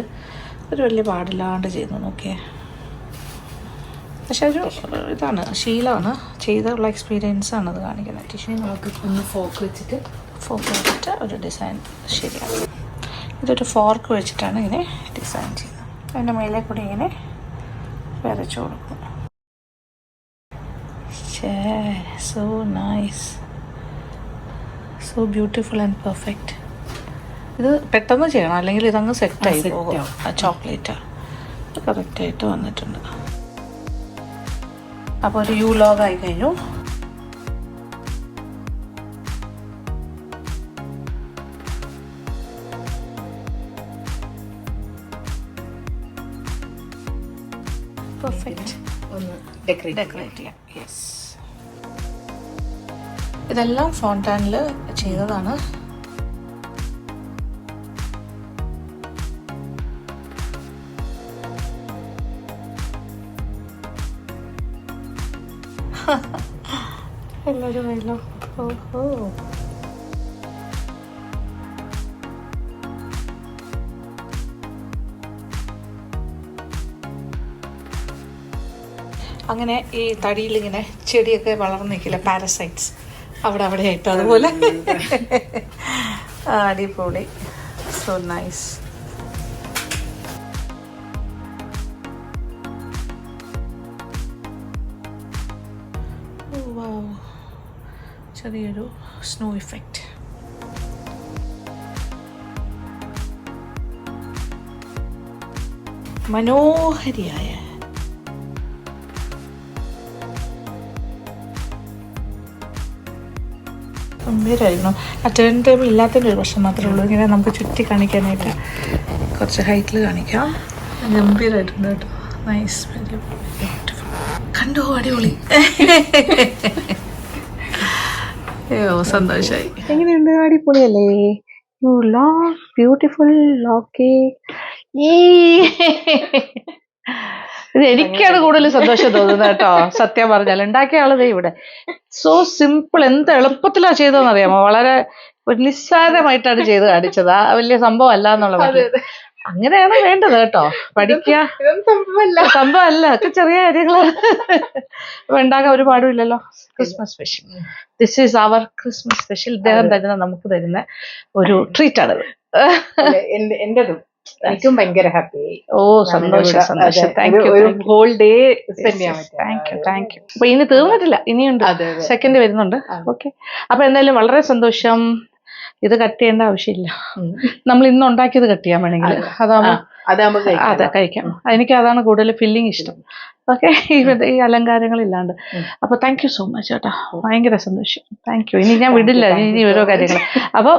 ഒരു വലിയ പാടില്ലാണ്ട് ചെയ്യുന്നു. നോക്കിയേ, പക്ഷെ ഒരു ഇതാണ്, ശീലമാണ്, ചെയ്തുള്ള എക്സ്പീരിയൻസ് ആണ് അത് കാണിക്കുന്നത്. ടിഷ്യൂ നമുക്ക് ഒന്ന് ഫോർക്ക് വെച്ചിട്ട് ഒരു ഡിസൈൻ ശരിയാണ്. ഇതൊരു ഫോർക്ക് വെച്ചിട്ടാണ് ഇങ്ങനെ ഡിസൈൻ ചെയ്യുന്നത്. അതിൻ്റെ മേലെ കൂടി ഇങ്ങനെ വരച്ചു കൊടുക്കും. So nice, so beautiful and perfect. ഇത് പെട്ടെന്ന് ചെയ്യണം, അല്ലെങ്കിൽ ഇതങ്ങ് സെറ്റായി പോകും. ആ ചോക്ലേറ്റ് കറക്റ്റായിട്ട് വന്നിട്ടുണ്ട്. അപ്പോൾ ഒരു യു ലോഗ് ആയി കഴിഞ്ഞു. പെർഫെക്റ്റ്. ഒന്ന് ഡെക്കറേറ്റ് ചെയ്യാം. യെസ്, ഇതെല്ലാം ഫോണ്ടാനിൽ ചെയ്തതാണ്. എല്ലാവരും വേലോ. ഓഹോ, അങ്ങനെ ഈ തടിയിൽ ഇങ്ങനെ ചെടിയൊക്കെ വളർന്നു നിൽക്കില്ല, പാരസൈറ്റ്സ് അവിടെ ആയിട്ട് അതുപോലെ. അടിപൊളി, സോ നൈസ്. ചെറിയൊരു സ്നോ ഇഫക്റ്റ്. മനോഹരിയായ ഗംഭീരമായിരുന്നു. ആ ടേൺ ടേബിൾ ഇല്ലാത്തതിൻ്റെ ഒരു പ്രശ്നം മാത്രമേ ഉള്ളൂ. ഇങ്ങനെ നമുക്ക് ചുറ്റി കാണിക്കാനായിട്ട് കുറച്ച് ഹൈറ്റിൽ കാണിക്കാം. ഗംഭീരമായിട്ടുണ്ട് കേട്ടോ. Nice, very beautiful. കണ്ടോ, അടിപൊളി. അയ്യോ, സന്തോഷമായി. എങ്ങനെയുണ്ട്? അടിപൊളിയല്ലേ? Yule log beautiful log cake. ഇത് എനിക്കാണ് കൂടുതൽ സന്തോഷം തോന്നുന്നത് കേട്ടോ, സത്യം പറഞ്ഞാൽ. ഉണ്ടാക്കിയ ആള് ദേ ഇവിടെ. സോ സിമ്പിൾ, എന്ത് എളുപ്പത്തിലാണ് ചെയ്തതെന്ന് അറിയാമോ? വളരെ നിസ്സാരമായിട്ടാണ് ചെയ്ത് കാണിച്ചത്. ആ വലിയ സംഭവം അല്ല എന്നുള്ളത്. അങ്ങനെയാണ് വേണ്ടത് കേട്ടോ. പഠിക്കുക സംഭവമല്ല, ഒക്കെ ചെറിയ കാര്യങ്ങളാണ്. ഉണ്ടാക്കാൻ ഒരുപാടും ഇല്ലല്ലോ. Christmas special, this is our Christmas special. ഇദ്ദേഹം തരുന്ന, നമുക്ക് തരുന്ന ഒരു ട്രീറ്റ് ആണത്. എന്റേതും എനിക്കും ഭയങ്കര ഹാപ്പി. ഓ, സന്തോഷം. Thank you. Whole day spend ചെയ്യാൻ പറ്റും. Thank you. അപ്പൊ ഇനി തീർന്നിട്ടില്ല, ഇനിയുണ്ട്, സെക്കൻഡ് വരുന്നുണ്ട്. ഓക്കെ, അപ്പൊ എന്തായാലും വളരെ സന്തോഷം. ഇത് കട്ട് ചെയ്യേണ്ട ആവശ്യമില്ല. നമ്മൾ ഇന്ന് ഉണ്ടാക്കിയത് കട്ട് ചെയ്യാൻ വേണമെങ്കിൽ അതാകുമ്പോൾ അതെ കഴിക്കാം. എനിക്ക് അതാണ് കൂടുതൽ ഫില്ലിങ് ഇഷ്ടം. ഓക്കെ, ഈ അലങ്കാരങ്ങളില്ലാണ്ട്. അപ്പോൾ താങ്ക് യു സോ മച്ച് ചേട്ടാ, ഭയങ്കര സന്തോഷം. Thank U. ഇനി ഞാൻ വിടില്ല, ഇനി ഓരോ കാര്യങ്ങൾ. അപ്പോൾ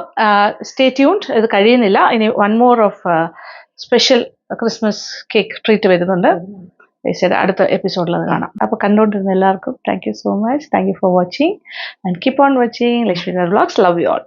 സ്റ്റേ ട്യൂൺഡ്. ഇത് കഴിയുന്നില്ല, ഇനി 1 more of special Christmas cake treat വരുന്നുണ്ട്. അടുത്ത എപ്പിസോഡിൽ അത് കാണാം. അപ്പോൾ കണ്ടുകൊണ്ടിരുന്ന എല്ലാവർക്കും thank you so much. Thank you for watching and keep on watching Lakshmi vlogs. Love you all.